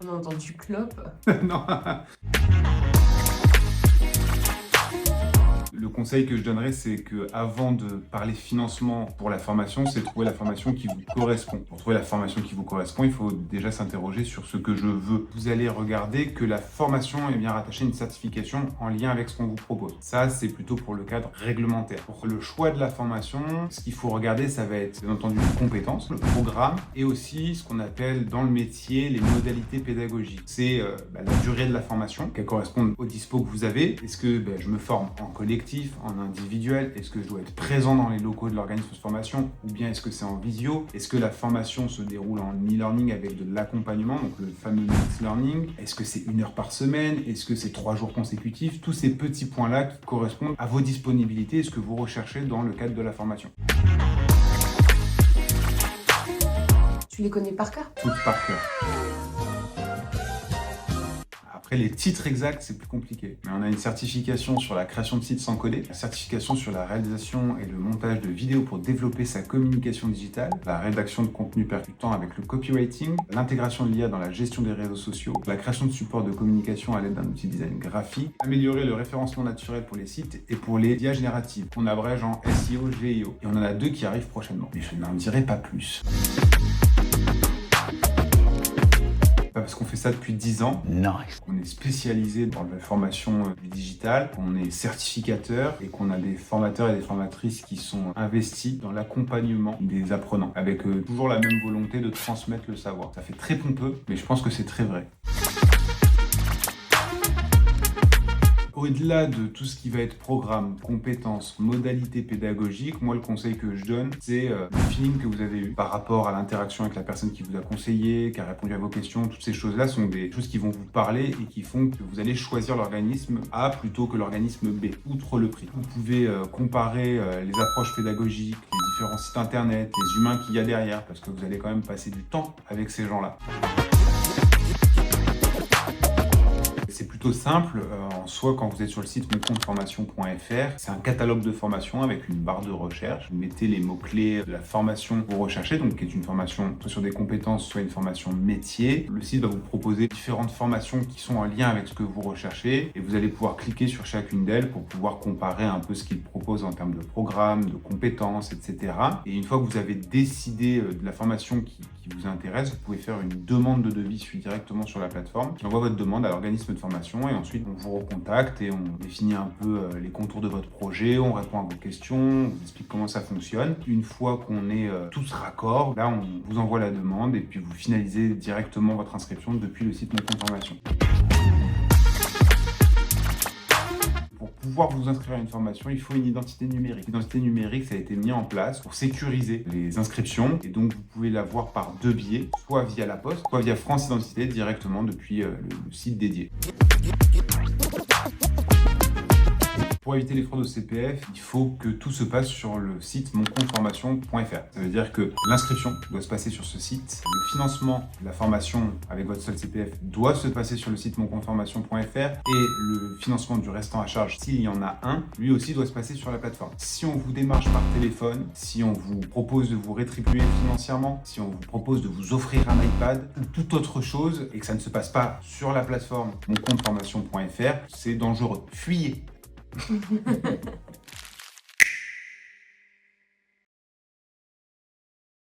On a entendu clope. Non. Le conseil que je donnerais, c'est que avant de parler financement pour la formation, c'est trouver la formation qui vous correspond. Pour trouver la formation qui vous correspond, il faut déjà s'interroger sur ce que je veux. Vous allez regarder que la formation est bien rattachée à une certification en lien avec ce qu'on vous propose. Ça, c'est plutôt pour le cadre réglementaire. Pour le choix de la formation, ce qu'il faut regarder, ça va être bien entendu les compétences, le programme et aussi ce qu'on appelle dans le métier les modalités pédagogiques. C'est la durée de la formation, qu'elle corresponde au dispo que vous avez. Est-ce que je me forme en collectif, en individuel? Est-ce que je dois être présent dans les locaux de l'organisme de formation ou bien est-ce que c'est en visio? Est-ce que la formation se déroule en e-learning avec de l'accompagnement, donc le fameux mixed learning? Est-ce que c'est 1 heure par semaine? Est-ce que c'est 3 jours consécutifs? Tous ces petits points-là qui correspondent à vos disponibilités et ce que vous recherchez dans le cadre de la formation. Tu les connais par cœur? Toutes par cœur. Après, les titres exacts, c'est plus compliqué. Mais on a une certification sur la création de sites sans coder, la certification sur la réalisation et le montage de vidéos pour développer sa communication digitale, la rédaction de contenu percutant avec le copywriting, l'intégration de l'IA dans la gestion des réseaux sociaux, la création de supports de communication à l'aide d'un outil design graphique, améliorer le référencement naturel pour les sites et pour les IA génératives, qu'on abrège en SEO, GEO. Et on en a 2 qui arrivent prochainement. Mais je n'en dirai pas plus. Parce qu'on fait ça depuis 10 ans. Nice. On est spécialisé dans la formation du digital, on est certificateur et qu'on a des formateurs et des formatrices qui sont investis dans l'accompagnement des apprenants, avec toujours la même volonté de transmettre le savoir. Ça fait très pompeux, mais je pense que c'est très vrai. Au-delà de tout ce qui va être programme, compétences, modalités pédagogiques, moi le conseil que je donne, c'est le feeling que vous avez eu par rapport à l'interaction avec la personne qui vous a conseillé, qui a répondu à vos questions. Toutes ces choses-là sont des choses qui vont vous parler et qui font que vous allez choisir l'organisme A plutôt que l'organisme B, outre le prix. Vous pouvez comparer les approches pédagogiques, les différents sites internet, les humains qu'il y a derrière, parce que vous allez quand même passer du temps avec ces gens-là. C'est plutôt simple en soi quand vous êtes sur le site moncompteformation.fr. C'est un catalogue de formations avec une barre de recherche. Vous mettez les mots-clés de la formation que vous recherchez, donc qui est une formation soit sur des compétences, soit une formation métier. Le site va vous proposer différentes formations qui sont en lien avec ce que vous recherchez et vous allez pouvoir cliquer sur chacune d'elles pour pouvoir comparer un peu ce qu'il propose en termes de programme, de compétences, etc. Et une fois que vous avez décidé de la formation qui vous intéresse, vous pouvez faire une demande de devis directement sur la plateforme qui envoie votre demande à l'organisme de formation et ensuite on vous recontacte et on définit un peu les contours de votre projet, on répond à vos questions, on vous explique comment ça fonctionne. Une fois qu'on est tous raccord, là on vous envoie la demande et puis vous finalisez directement votre inscription depuis le site Mon Compte Formation. Pour pouvoir vous inscrire à une formation, il faut une identité numérique. L'identité numérique, ça a été mis en place pour sécuriser les inscriptions et donc vous pouvez l'avoir par 2 biais, soit via la poste, soit via France Identité directement depuis le site dédié. Pour éviter les fraudes au CPF, il faut que tout se passe sur le site moncompteformation.fr. Ça veut dire que l'inscription doit se passer sur ce site, le financement de la formation avec votre seul CPF doit se passer sur le site moncompteformation.fr et le financement du restant à charge, s'il y en a un, lui aussi doit se passer sur la plateforme. Si on vous démarche par téléphone, si on vous propose de vous rétribuer financièrement, si on vous propose de vous offrir un iPad ou toute autre chose et que ça ne se passe pas sur la plateforme moncompteformation.fr, c'est dangereux. Fuyez!